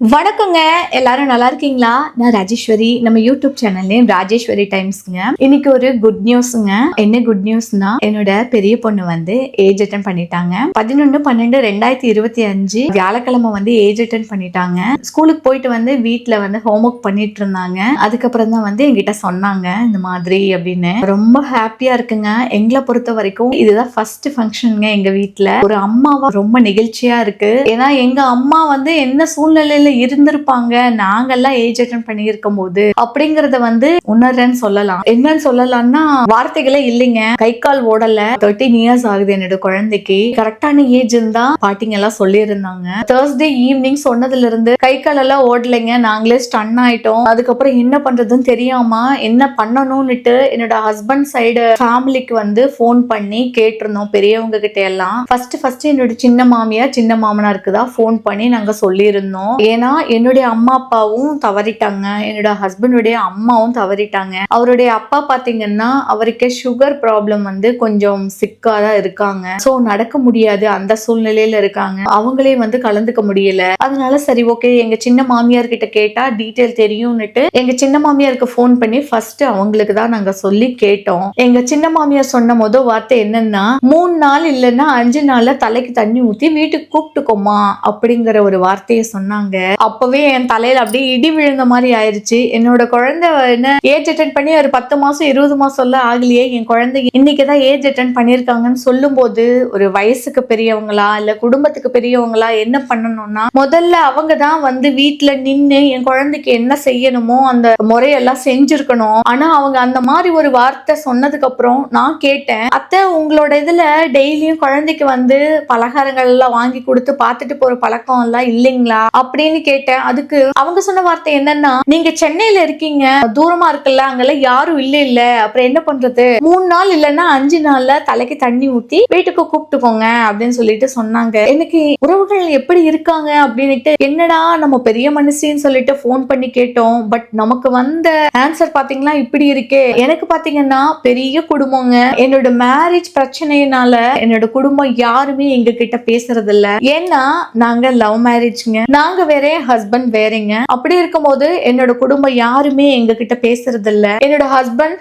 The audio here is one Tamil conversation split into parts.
வணக்கங்க. எல்லாரும் நல்லா இருக்கீங்களா? நான் ராஜேஸ்வரி. நம்ம யூடியூப் சேனல் நேம் ராஜேஸ்வரி டைம்ஸ்ங்க. இன்னைக்கு ஒரு குட் நியூஸ்ங்க. என்ன குட் நியூஸ்னா, என்னோட பெரிய பொண்ணு வந்து ஏஜ் அட்டன் பண்ணிட்டாங்க. 11/12/2025 வியாழக்கிழமை வந்து ஏஜ் அட்டன் பண்ணிட்டாங்க. ஸ்கூலுக்கு போயிட்டு வந்து வீட்டுல வந்து ஹோம் ஒர்க் பண்ணிட்டு இருந்தாங்க. அதுக்கப்புறம் தான் வந்து என்கிட்ட சொன்னாங்க இந்த மாதிரி அப்படின்னு. ரொம்ப ஹாப்பியா இருக்குங்க. எங்களை பொறுத்த வரைக்கும் இதுதான் ஃபர்ஸ்ட் ஃபங்க்ஷனுங்க எங்க வீட்டுல. ஒரு அம்மாவா ரொம்ப நெகிழ்ச்சியா இருக்கு. ஏன்னா எங்க அம்மா வந்து என்ன சூழ்நிலையில இருந்திருப்பாங்க நாங்கெல்லாம் ஏஜ் அட்டன் பண்ணி இருக்கும் போது அப்படிங்கறத வந்து உணர்றேன்னு சொல்லலாம். என்னன்னு சொல்லலாம்னா வார்த்தைகளே இல்லைங்க. கை கால் ஓடல. 13 இயர்ஸ் ஆகுது என்னோட குழந்தைக்கு. கரெக்டான ஏஜ் இருந்தா பாட்டிங்க எல்லாம் சொல்லி இருந்தாங்க. Thursday ஈவினிங் சொன்னதுல இருந்து கை கால் எல்லாம் ஓடலைங்க. நாங்களே ஸ்டன் ஆயிட்டோம். அதுக்கப்புறம் என்ன பண்றதுன்னு தெரியாம என்ன பண்ணணும்னுட்டு என்னோட ஹஸ்பண்ட் சைடு ஃபேமிலிக்கு வந்து போன் பண்ணி கேட்டிருந்தோம் பெரியவங்க கிட்ட எல்லாம். ஃபர்ஸ்ட் என்னோட சின்ன மாமியார் சின்ன மாமனாருக்கு தான் போன் பண்ணி நாங்க சொல்லியிருந்தோம். ஏன்னா என்னுடைய அம்மா அப்பாவும் தவறிட்டாங்க, என்னோட ஹஸ்பண்டுடைய அம்மாவும் தவறிட்டாங்க. அவருடைய அப்பா பாத்தீங்கன்னா அவருக்கு சுகர் ப்ராப்ளம் வந்து கொஞ்சம் சிக்கா தான் இருக்காங்க. சோ நடக்க முடியாது, அந்த சூழ்நிலையில இருக்காங்க. அவங்களே வந்து கலந்துக்க முடியல. அதனால சரி ஓகே எங்க சின்ன மாமியார் கிட்ட கேட்டா டீட்டெயில் தெரியும்னுட்டு எங்க சின்ன மாமியாருக்கு போன் பண்ணி ஃபர்ஸ்ட் அவங்களுக்கு தான் நாங்க சொல்லி கேட்டோம். எங்க சின்ன மாமியார் சொன்ன முதல் வார்த்தை என்னன்னா, 3 நாள் இல்லைன்னா 5 நாள்ல தலைக்கு தண்ணி ஊத்தி வீட்டுக்கு கூப்பிட்டுக்கோமா அப்படிங்கிற ஒரு வார்த்தையை சொன்னாங்க. அப்பவே என் தலையில அப்படியே இடி விழுந்த மாதிரி ஆயிருச்சு. என்னோட குழந்தை என்ன ஏஜ் அட்டன் பண்ணி ஒரு 10 மாசம் 20 மாசம் எல்லாம் ஆகலையே, என் குழந்தை இன்னைக்குதான் ஏஜ் அட்டன் பண்ணிருக்காங்கன்னு சொல்லும் போது ஒரு வயசுக்கு பெரியவங்களா இல்ல குடும்பத்துக்கு பெரியவங்களா என்ன பண்ணணும்னா, முதல்ல அவங்க தான் வந்து வீட்டுல நின்னு என் குழந்தைக்கு என்ன செய்யணுமோ அந்த முறையெல்லாம் செஞ்சிருக்கணும். ஆனா அவங்க அந்த மாதிரி ஒரு வார்த்தை சொன்னதுக்கு அப்புறம் நான் கேட்டேன், அத்தை உங்களோட இதுல டெய்லியும் குழந்தைக்கு வந்து பலகாரங்கள் எல்லாம் வாங்கி கொடுத்து பார்த்துட்டு போற பழக்கம் எல்லாம் இல்லைங்களா அப்படின்னு கேட்டேன். அதுக்கு அவங்க சொன்ன வார்த்தை என்னன்னா, நீங்க சென்னையில இருக்கீங்க, தூரமா இருக்குல்ல, அங்கெல்லாம் யாரும் இல்ல அப்புறம் என்ன பண்றது, 3 நாள் இல்லைன்னா 5 நாள்ல தலைக்கு தண்ணி ஊத்தி வீட்டுக்கு கூப்பிட்டுக்கோங்க அப்படின்னு சொல்லிட்டு சொன்னாங்க. எனக்கு உறவுகள் எப்படி இருக்காங்க அப்படின்னுட்டு என்னடா நம்ம பெரிய மனுஷின்னு சொல்லிட்டு போன் பண்ணி கேட்டோம். பட் நமக்கு வந்த ஆன்சர் பாத்தீங்கன்னா இப்படி இருக்கே. எனக்கு பாத்தீங்கன்னா பெரிய குடும்பங்க. என்னோட மேரேஜ் பிரச்சனையினால என்னோட குடும்பம் யாருமே எங்க கிட்ட பேசுறது இல்ல. ஏன்னா நாங்க லவ் மேரேஜ்ங்க. நாங்க வேற ஹஸ்பண்ட் வேறங்க. அப்படி இருக்கும்போது என்னோட குடும்பம் யாருமே எங்க கிட்ட பேசுறது இல்ல. என்னோட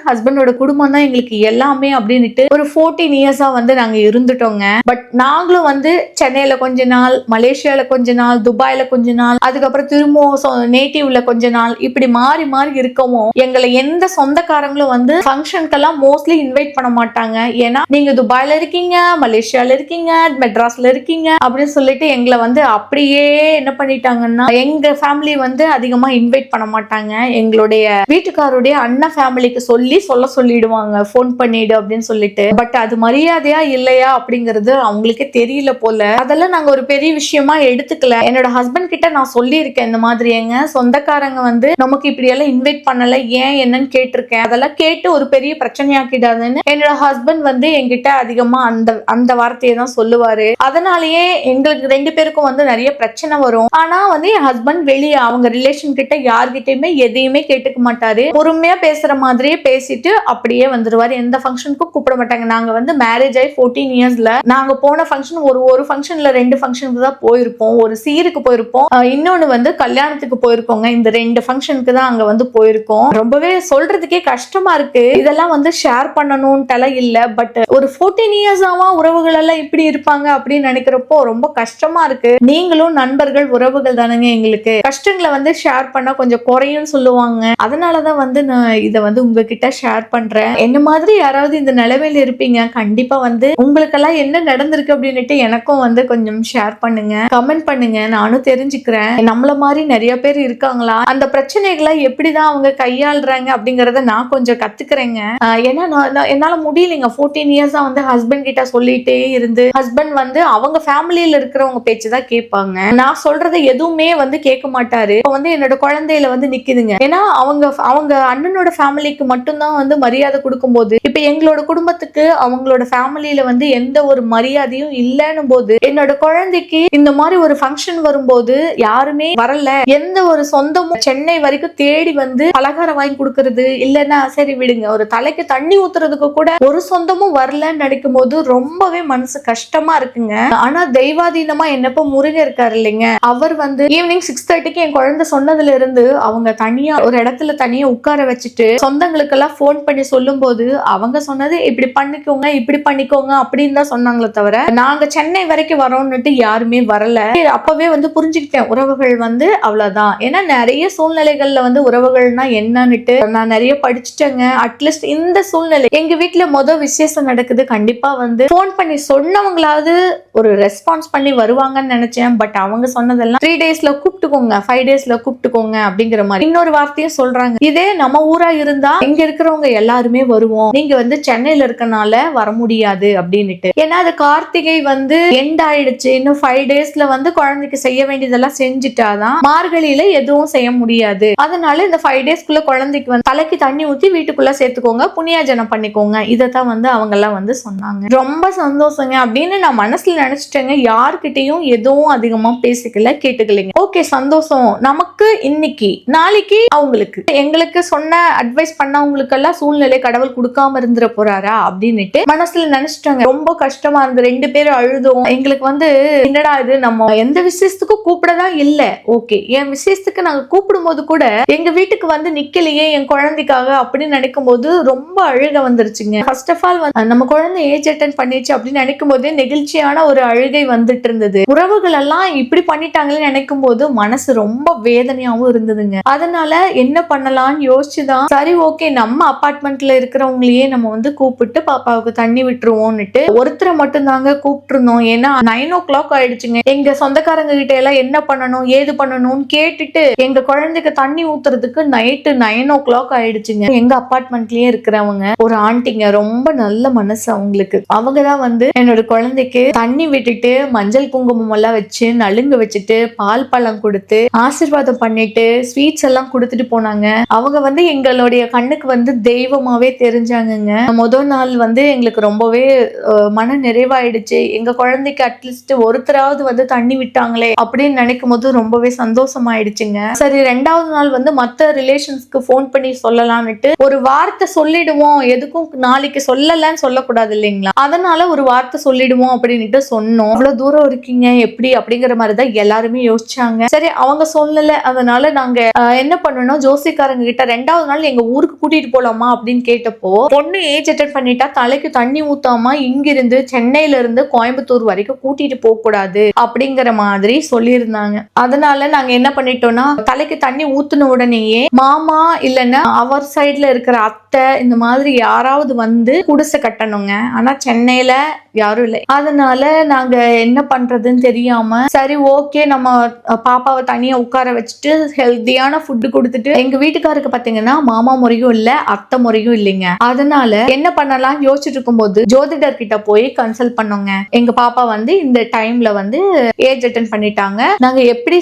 ஹஸ்பண்டோட குடும்பம் தான் எங்களுக்கு எல்லாமே அப்படின்னுட்டு ஒரு 14 இயர்ஸா வந்து நாங்க இருந்துட்டோங்க. பட் நாங்களும் வந்து சென்னையில கொஞ்ச நாள், மலேசியால கொஞ்ச நாள், துபாயில கொஞ்ச நாள், அதுக்கப்புறம் திரும்பவும் நேட்டிவ்ல கொஞ்ச நாள், இப்படி மாறி மாறி இருக்கவும் எங்களை எந்த சொந்தக்காரங்களும் வந்து ஃபங்க்ஷனுக்கெல்லாம் மோஸ்ட்லி இன்வைட் பண்ண மாட்டாங்க. ஏன்னா நீங்க துபாயில இருக்கீங்க, மலேசியால இருக்கீங்க, மெட்ராஸ்ல இருக்கீங்க அப்படின்னு சொல்லிட்டு எங்களை வந்து அப்படியே என்ன பண்ணிட்டாங்கன்னா, எங்க ஃபேமிலி வந்து அதிகமா இன்வைட் பண்ண மாட்டாங்க. எங்களுடைய வீட்டுக்காரருடைய அண்ணன் ஃபேமிலிக்கு சொல்ல சொல்லிடுவாங்க, போன் பண்ணிடு அப்படின்னு சொல்லிட்டு. பட் அது மரியாதையா இல்லையா அப்படிங்கிறது அவங்களுக்கே தெரியல போல. அதெல்லாம் நாங்க ஒரு பெரிய விஷயமா எடுத்துக்கல. என்னோட ஹஸ்பண்ட் கிட்ட நான் சொல்லியிருக்கேன், இந்த மாதிரி எங்க சொந்தக்காரங்க வந்து நமக்கு இப்படி எல்லாம் இன்வைட் பண்ணல, ஏன் என்னன்னு கேட்டிருக்கேன். அதெல்லாம் கேட்டு ஒரு பெரிய பிரச்சனையாக்கிடாதுன்னு என்னோட ஹஸ்பண்ட் வந்து என்கிட்ட அதிகமா அந்த வார்த்தையை தான் சொல்லுவாரு. அதனாலயே எங்களுக்கு 2 பேருக்கும் வந்து நிறைய பிரச்சனை வரும். ஆனா வந்து என் ஹஸ்பண்ட் வெளியே அவங்க ரிலேஷன் கிட்ட யார்கிட்டயுமே எதையுமே கேட்டுக்க மாட்டாரு. பொறுமையா பேசுற மாதிரியே பேசிட்டு அப்படியே வந்துருவாரு. எந்த ஃபங்க்ஷனுக்கும் கூப்பிட மாட்டாங்க. நாங்க வந்து மேரேஜ் ஆகி 14 இயர்ஸ்ல நாங்க போன ஃபங்க்ஷன் ஒரு ஃபங்க்ஷன்ல 2 ஃபங்க்ஷனுக்கு தான் போயிருப்போம். ஒரு சீருக்கு போயிருப்போம், இன்னொன்னு வந்து கல்யாணத்துக்கு போயிருக்கோங்க. இந்த 2 ஃபங்க்ஷனுக்கு தான் அங்க வந்து போயிருக்கோம். ரொம்பவே சொல்றதுக்கே கஷ்டமா இருக்கு. இதெல்லாம் வந்து ஷேர் பண்ணணும்ட்டெல்லாம் இல்ல. பட் ஒரு 14 இயர்ஸாவா உறவுகள் எல்லாம் இப்படி இருப்பாங்க அப்படின்னு நினைக்கிறப்போ ரொம்ப கஷ்டமா இருக்கு. நீங்களும் நண்பர்கள் உறவுகள் தானுங்க. எங்களுக்கு கஷ்டங்களை வந்து ஷேர் பண்ணா கொஞ்சம் குறையும் சொல்லுவாங்க. அதனாலதான் வந்து நான் இதை வந்து உங்ககிட்ட ஷேர் பண்றேன். என்ன மாதிரி யாராவது இந்த நிலைமையில இருப்பீங்க, கண்டிப்பா வந்து உங்களுக்கெல்லாம் என்ன நடந்திருக்கு அப்படின்னுட்டு எனக்கும் வந்து கொஞ்சம் ஷேர் பண்ணுங்க, கமெண்ட் பண்ணுங்க. நானும் தெரிஞ்சுக்கிறேன் நம்மள மாதிரி நிறைய பேர் இருக்காங்களா, அந்த பிரச்சனைகளை எப்படிதான் அவங்க கையாளுறாங்க அப்படிங்கறத நான் கொஞ்சம் கத்துக்கிறேங்க. ஏன்னா என்னால முடியலைங்க. 14 இயர்ஸா வந்து ஹஸ்பண்ட் கிட்ட சொல்லிட்டே இருந்து ஹஸ்பண்ட் வந்து அவங்க ஃபேமிலியில இருக்கிறவங்க பேச்சுதான் கேட்பாங்க. நான் சொல்றதை எதுவுமே வந்து கேட்க மாட்டாரு. இப்ப வந்து என்னோட குழந்தையில வந்து நிக்குதுங்க. ஏன்னா அவங்க அண்ணனோட ஃபேமிலிக்கு மட்டும்தான் வந்து மரியாதை கொடுக்கும் போது, இப்ப எங்களோட குடும்பத்துக்கு அவங்களோட ஃபேமிலியில வந்து எந்த ஒரு மரியாதையும் இல்லைன்னும் போது, என்னோட குழந்தைக்கு இந்த மாதிரி ஒரு ஃபங்க்ஷன் வரும்போது யாருமே வரல, எந்த ஒரு சொந்தமும் சென்னை வரைக்கும் தேடி வந்து பலகாரம் வாங்கி கொடுக்கறது இல்லைன்னா சரி விடுங்க, ஒரு தலைக்கு தண்ணி ஊத்துறதுக்கு கூட ஒரு சொந்தமும் வரலன்னு நினைக்கும் போது ரொம்பவே மனசு கஷ்டமா இருக்குங்க. ஆனா தெய்வாதீனமா என்னப்ப முருகன் இருக்காரு இல்லைங்க, அவர் வந்து ஈவினிங் 6:30க்கு என் குழந்தை சொன்னதுல இருந்து அவங்க தனியா ஒரு இடத்துல தனியா உட்கார வச்சுட்டு சொந்தங்களுக்கெல்லாம் போன் பண்ணி சொல்லும் போது அவங்க சொன்னது இப்படி பண்ணிக்கோங்க அப்படின்னு தான் சொன்னாங்களே தவிர நாங்க சென்னை வரைக்கும் வரோம்னுட்டு யாருமே வரல. அப்பவே புரிஞ்சுக்கிட்டேன் உறவுகள் அவ்வளவுதான். ஏன்னா நிறைய சூழ்நிலைகள்ல உறவுகள்னா என்னன்னுட்டு நான் நிறைய படிச்சுட்டேங்க. அட்லீஸ்ட் இந்த சூழ்நிலை எங்க வீட்டுல விசேஷம் நடக்குது, கண்டிப்பா போன் பண்ணி சொன்னவங்களாவது ஒரு ரெஸ்பான்ஸ் பண்ணி வருவாங்கன்னு நினைச்சேன். பட் அவங்க சொன்னதெல்லாம் 3 daysல கூப்பிட்டுக்கோங்க, 5 daysல கூப்பிட்டுக்கோங்க அப்படிங்கிற மாதிரி இன்னொரு வார்த்தையும் சொல்றாங்க. இதே நம்ம ஊரா இருந்தா இங்க இருக்கிறவங்க எல்லாருமே வருவோம், நீங்க சென்னையில இருக்கனால வர முடியாது அப்படின்னுட்டு. ஏன்னா அது கார்த்திகை எண்ட் ஆயிடுச்சு, இன்னும் 5 daysல குழந்தைக்கு செய்ய வேண்டியதெல்லாம் செஞ்சுட்டாதான் மார்கழியில எதுவும் செய்ய முடியாது. அதனால இந்த 5 daysக்குள்ள குழந்தைக்கு தலைக்கு தண்ணி ஊத்தி வீட்டுக்குள்ள சேர்த்துக்கோங்க, புண்ணியாஜனம் பண்ணிக்கோங்க. இதத்தான் அவங்க எல்லாம் சொன்னாங்க. ரொம்ப சந்தோஷங்க அப்படின்னு நான் மனசுல நினைச்சிட்டேங்க. யாருக்கிட்டையும் எதுவும் அதிகமா பேசிக்கல, கேட்டுக்கலைங்க. ஓகே சந்தோஷம், நமக்கு இன்னைக்கு நாளைக்கு அவங்களுக்கு எங்களுக்கு சொன்ன அட்வைஸ் பண்ணவங்களுக்கு எல்லாம் சூழ்நிலை கடவுள் கொடுக்காம இருந்துட போறாரா அப்படின்னுட்டு மனசுல நினைச்சிட்டாங்க. ரொம்ப கஷ்டமா இருந்து 2 பேரும் அழுதும். எங்களுக்கு என்னடா இது, நம்ம எந்த விசேஷத்துக்கும் கூப்பிடதான் இல்ல, ஓகே என் விசேஷத்துக்கு நாங்க கூப்பிடும் போது கூட எங்க வீட்டுக்கு நிக்கலையே என் குழந்தைக்காக அப்படின்னு நினைக்கும் போது ரொம்ப அழுக வந்துருச்சுங்க. ஃபர்ஸ்ட் ஆஃப் ஆல் நம்ம குழந்தை ஏஜ் அட்டன் பண்ணிச்சு அப்படின்னு நினைக்கும் போதே நெகிழ்ச்சியான ஒரு அழுகை வந்துட்டு இருந்தது. உறவுகள் எல்லாம் இப்படி பண்ணிட்டாங்களே நினைக்கும் போது மனசு ரொம்ப வேதனையாவும் இருந்ததுங்க. அதனால என்ன பண்ணலாம்னு யோசிச்சுதான் சரி ஓகே நம்ம அபார்ட்மெண்ட்ல இருக்கிறவங்களையே நம்ம கூப்பிட்டு பாப்பாவுக்கு தண்ணி விட்டுருவோம்னுட்டு ஒருத்தரை மட்டும் தாங்க கூப்பிட்டு இருந்தோம். ஏன்னா 9 o'clock ஆயிடுச்சுங்க. எங்க சொந்தக்காரங்க கிட்ட எல்லாம் என்ன பண்ணணும் ஏது பண்ணணும்னு கேட்டுட்டு எங்க குழந்தைக்கு தண்ணி ஊத்துறதுக்கு நைட்டு 9 o'clock ஆயிடுச்சுங்க. எங்க அபார்ட்மெண்ட்லயே இருக்கிறவங்க ஒரு ஆண்டிங்க, ரொம்ப நல்ல மனசு அவங்களுக்கு. அவங்கதான் என்னோட குழந்தைக்கு தண்ணி விட்டுட்டு மஞ்சள் குங்குமம் எல்லாம் வச்சு நலுங்கு வச்சுட்டு பால் பழம் கொடுத்து ஆசீர்வாதம் பண்ணிட்டு ஸ்வீட்ஸ் எல்லாம் கொடுத்துட்டு போனாங்க. அவங்க எங்களுடைய கண்ணுக்கு தெய்வமாவே தெரிஞ்சாங்கங்க. முதல் நாள் எங்களுக்கு ரொம்பவே மன நிறைவாயிடுச்சு. எங்க குழந்தைக்கு அட்லீஸ்ட் ஒருத்தராவது தண்ணி விட்டாங்களே அப்படின்னு நினைக்கும் போது ரொம்பவே சந்தோஷமாயிடுச்சுங்க. சரி 2வது நாள் மத்த ரிலேஷன்ஸ்க்கு போன் பண்ணி சொல்லலாம்னுட்டு ஒரு வார்த்தை சொல்லிடுவோம், எதுக்கும் நாளைக்கு சொல்லலன்னு சொல்லக்கூடாது இல்லைங்களா, அதனால ஒரு வார்த்தை சொல்லிடுவோம் அப்படின்னுட்டு சொன்னோம். அவ்வளவு தூரம் இருக்கீங்க எப்படி அப்படிங்கிற மாதிரிதான் எல்லாருமே யோசிச்சாங்க. சரி அவங்க சொல்லல, அதனால நாங்க என்ன பண்ணணும், ஜோசிக்காரங்க கிட்ட 2வது நாள் எங்க ஊருக்கு கூட்டிட்டு போலாமா அப்படின்னு கேட்டப்போ பொண்ணு ஏஜ் அட்டன் பண்ணிட்டா தலைக்கு தண்ணி ஊத்தாம இங்கிருந்து சென்னையில இருந்து கோயம்புத்தூர் வரைக்கும் கூட்டிட்டு போக கூடாது அப்படிங்கிற மாதிரி சொல்லியிருந்தாங்க. அதனால நாங்க என்ன பண்ணிட்டோம்னா தலைக்கு தண்ணி ஊத்துன உடனேயே மாமா இல்லைன்னா அவர் சைட்ல இருக்கிற அத்தை இந்த மாதிரி யாராவது குடிசை கட்டணுங்க. ஆனா சென்னையில யாரும் இல்லை. அதனால நாங்க என்ன பண்றதுன்னு தெரியாம சரி ஓகே நம்ம பாப்பாவை தனியா உட்கார வச்சுட்டு ஹெல்த்தியான ஃபுட்டு கொடுத்துட்டு, எங்க வீட்டுக்காருக்கு பாத்தீங்கன்னா மாமா முறையும் இல்ல அத்தை முறையும் இல்லைங்க. அதனால என்ன பண்ணலாம் யோசிச்சுட்டு இருக்கும் போது ஜோதிடர் கிட்ட போய் கன்சல்ட் பண்ணோங்க. எங்க பாப்பா இந்த டைம்ல ஏஜ் அட்டன் பண்ணிட்டாங்க, நாங்க எப்படி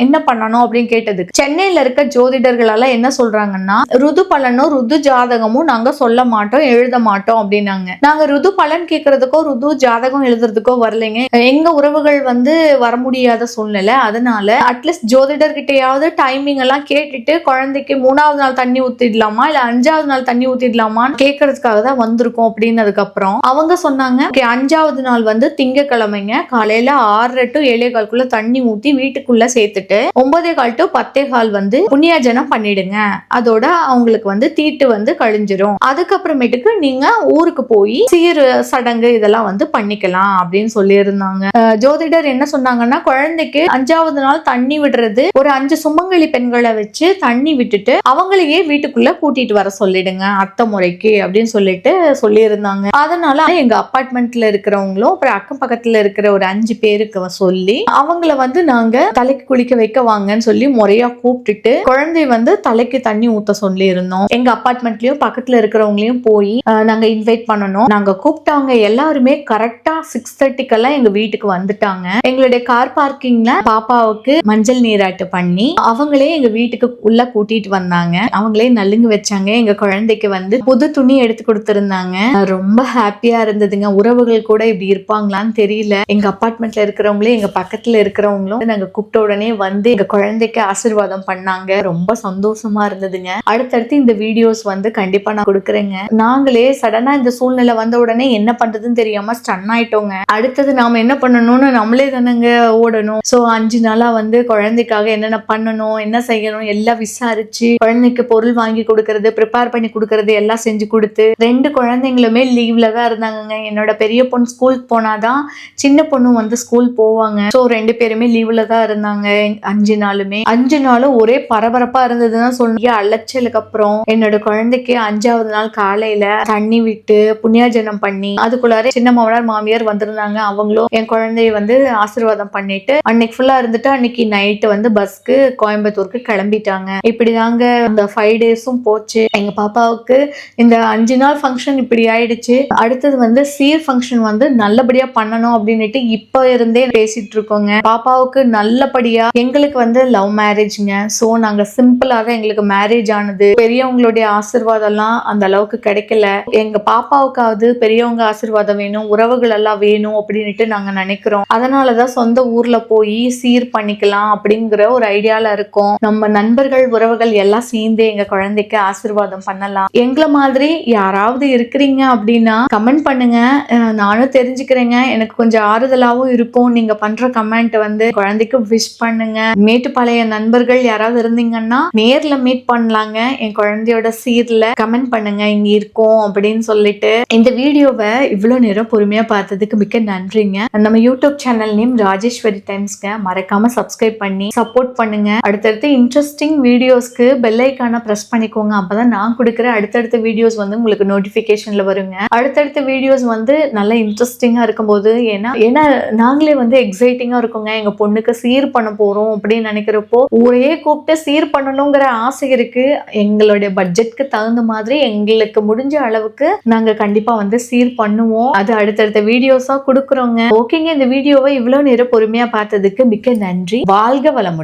என்ன பண்ணணும் அப்படின்னு கேட்டதுக்கு சென்னையில இருக்க ஜோதிடர்கள் எல்லாம் என்ன சொல்றாங்கன்னா ருது பலனும் ருது ஜாதகமும் நாங்க சொல்ல மாட்டோம் எழுத மாட்டோம் அப்படின்னாங்க. நாங்க ருது பலன் கேட்கறதுக்கோ ருது ஜாதகம் எழுதுறதுக்கோ வரலைங்க. எங்க உறவுகள் வர முடியாத சூழ்நிலை. அதனால அட்லீஸ்ட் ஜோதிடர் கிட்டையாவது டைமிங் எல்லாம் கேட்டுட்டு குழந்தைக்கு 3வது நாள் தண்ணி ஊத்திடலாமா இல்ல 5வது நாள் தண்ணி ஊத்திடலாமான்னு கேட்கறதுக்காக தான் வந்திருக்கோம் அப்படின்னதுக்கு அப்புறம் அவங்க சொன்னாங்க 5வது நாள் திங்கக்கிழமைங்க காலையில 6:30 to 7:15 தண்ணி ஊத்தி வீட்டுக்குள்ள சேர்த்துட்டு 9:15 to 10:15 புண்ணியாஜனம் பண்ணிடுங்க, அதோட அவங்களுக்கு தீட்டு கழிஞ்சிரும். அதுக்கப்புறமேட்டுக்கு நீங்க ஊருக்கு போய் சீர் சடங்கு இதெல்லாம் பண்ணிக்கலாம் அப்படின்னு சொல்லி இருந்தாங்க. ஜோதிடர் என்ன சொன்னாங்கன்னா குழந்தைக்கு 5வது நாள் தண்ணி விடுறது ஒரு 5 சுமங்கலி பெண்களை வச்சு தண்ணி விட்டுட்டு அவங்களையே வீட்டுக்குள்ள கூட்டிட்டு வர சொல்லிடுங்க அத்தை முறைக்கு அப்படின்னு சொல்லிட்டு சொல்லி இருந்தாங்க. அதனால எங்க அபார்ட்மெண்ட்ல இருக்கிறவங்களும் அப்புறம் அக்கம் பக்கத்துல இருக்கிற ஒரு 5 பேருக்கு சொல்லி அவங்கள நாங்க தலைக்கு குளிக்க வைக்க வாங்கன்னு சொல்லி முறையா கூப்பிட்டுட்டு குழந்தை தலைக்கு தண்ணி ஊத்த சொல்லி இருந்தோம். எங்க அபார்ட்மெண்ட்லயும் பக்கத்துல இருக்கிறவங்களையும் போய் நாங்க இன்வைட் பண்ணணும். நாங்க கூப்பிட்டவங்க எல்லாருமே கரெக்டா 6:30 எங்க வீட்டுக்கு வந்துட்டாங்க. எங்களுடைய கார் பார்க்கிங்ல பாப்பாவுக்கு மஞ்சள் நீராட்டு பண்ணி அவங்களே எங்க வீட்டுக்கு உள்ள கூட்டிட்டு வந்தாங்க. அவங்களே நலுங்கு வச்சாங்க. எங்க குழந்தைக்கு புது துணி எடுத்து கொடுத்திருந்தாங்க. ரொம்ப ஹாப்பியா இருந்ததுங்க. உறவுகள் கூட இப்படி இருப்பாங்களான்னு தெரியல. எங்க அபார்ட்மெண்ட்ல இருக்கிறவங்களே எங்க பக்கத்துல இருக்கிறவங்களும் நாங்க கூப்பிட்ட உடனே எங்க குழந்தைக்கு ஆசீர்வாதம் பண்ணாங்க. ரொம்ப சந்தோஷமா இருந்ததுங்க. அடுத்தடுத்து இந்த வீடியோஸ் கண்டிப்பா நான் கொடுக்குறேங்க. நாங்களே சடனா இந்த சூழ்நிலை வந்த உடனே என்ன பண்றதுன்னு தெரியாம ஸ்டன் ஆயிட்டோங்க. அடுத்தது நாம என்ன பண்ணணும்னு நம்மளே தானங்க ஓடணும். சோ 5 5 நாளா வந்து குழந்தைக்காக என்னென்ன பண்ணணும், என்ன செய்யணும் எல்லாம் விசாரிச்சு, குழந்தைக்கு பொருள் வாங்கி கொடுக்கறது, ப்ரிப்பேர் பண்ணி கொடுக்கறது எல்லாம் செஞ்சு கொடுத்து, 2 குழந்தைங்களுமே லீவ்ல தான் இருந்தாங்கங்க. என்னோட பெரிய பொண்ணு ஸ்கூலுக்கு போனாதான் சின்ன பொண்ணு வந்து ஸ்கூல் போவாங்க. ஸோ 2 பேருமே லீவ்ல தான் இருந்தாங்க 5 நாளுமே. 5 நாளும் ஒரே பரபரப்பா இருந்ததுதான் சொல்லி அலைச்சலுக்கு அப்புறம் என்னோட குழந்தைக்கு 5வது நாள் காலையில தண்ணி விட்டு புண்ணியாஜனம் பண்ணி, அதுக்குள்ளார சின்ன மாமனார் மாமியார் வந்திருந்தாங்க. அவங்களும் என் குழந்தைய வந்து ஆசீர்வாதம் பண்ணிட்டு அன்னைக்கு ஃபுல்லா இருந்துட்டு அன்னைக்கு நைட்டு வந்து பஸ்க்கு கோயம்புத்தூருக்கு கிளம்பிட்டாங்க. இப்படிதாங்க அந்த 5 டேஸும் போச்சு. எங்க பாப்பாவுக்கு இந்த 5 நாள் ஃபங்க்ஷன் இப்படி ஆயிடுச்சு. அடுத்தது வந்து சீர் ஃபங்க்ஷன் வந்து நல்லபடியா பண்ணணும் அப்படின்னுட்டு இப்ப இருந்தே பேசிட்டு இருக்கோங்க. பாப்பாவுக்கு நல்லபடியா எங்களுக்கு வந்து லவ் மேரேஜ்ங்க. சோ நாங்க சிம்பிளா தான் எங்களுக்கு மேரேஜ் ஆனது. பெரியவங்களுடைய ஆசீர்வாதம் எல்லாம் அந்த அளவுக்கு கிடைக்கல. எங்க பாப்பாவுக்காவது பெரியவங்க ஆசீர்வாதம் வேணும், உறவுகள் எல்லாம் வேணும் அப்படின்னுட்டு நாங்க நினைக்கிறோம். அதனாலதான் சொந்த ஊர்ல போய் சீர் பண்ணிக்கலாம் அப்படிங்கிற ஒரு ஐடியால இருக்கோம். நம்ம நண்பர்கள் உறவுகள் எல்லாம் சேர்ந்து எங்க குழந்தைக்கு ஆசீர்வாதம் பண்ணலாம். எங்களை மாதிரி யாராவது இருக்கிறீங்க அப்படின்னா கமெண்ட் பண்ணுங்க. நானும் தெரிஞ்சுக்கிறேங்க. எனக்கு கொஞ்சம் ஆறுதலாவும் இருக்கும். நீங்க பண்ற கமெண்ட் வந்து குழந்தைக்கு விஷ் பண்ணுங்க. மேட்டுப்பாளைய நண்பர்கள் யாராவது இருந்தீங்கன்னா நேர்ல மீட் பண்ணலாங்க. என் குழந்தையோட சீர்ல கமெண்ட் பண்ணுங்க இங்க இருக்கோம் அப்படின்னு சொல்லிட்டு. இந்த வீடியோவை இவ்வளவு நேரம் பொறுமையா பார்த்ததுக்கு மிக்க நன்றிங்க. நம்ம யூடியூப் சேனல் நேம் ராஜேஸ்வரி டைம்ஸ்ங்க. மறக்காம சப்ஸ்கிரைப் பண்ணி சப்போர்ட் பண்ணுங்க. அடுத்தடுத்து இன்ட்ரெஸ்டிங் வீடியோஸ்க்கு பெல் ஐக்கான பிரஸ் பண்ணிக்கோங்க. அப்பதான் நான் கொடுக்குற அடுத்தடுத்த வீடியோஸ் வந்து உங்களுக்கு நோட்டிபிகேஷன்ல வருங்க. அடுத்தடுத்த வீடியோஸ் வந்து நல்ல இன்ட்ரெஸ்டிங்கா இருக்கும்போது ஏன்னா நாங்களே வந்து எக்ஸைட்டிங்கா இருக்குங்க. எங்க பொண்ணுக்கு சீர் பண்ண போறோம் அப்படின்னு நினைக்கிறப்போ ஊரையே கூப்பிட்டு சீர் பண்ணணுங்கிற ஆசை இருக்கு. எங்களுடைய பட்ஜெட்க்கு தகுந்த மாதிரி எங்களுக்கு முடிஞ்ச அளவுக்கு நாங்க கண்டிப்பா வந்து சீர் பண்ணுவோம். அது அடுத்தடுத்த வீடியோஸா கொடுக்குறோங்க. ஓகேங்க, இந்த வீடியோவை இவ்வளவு நேரம் பொறுமையா பார்த்ததுக்கு மிக்க நன்றி. வாழ்க வளமுடன்.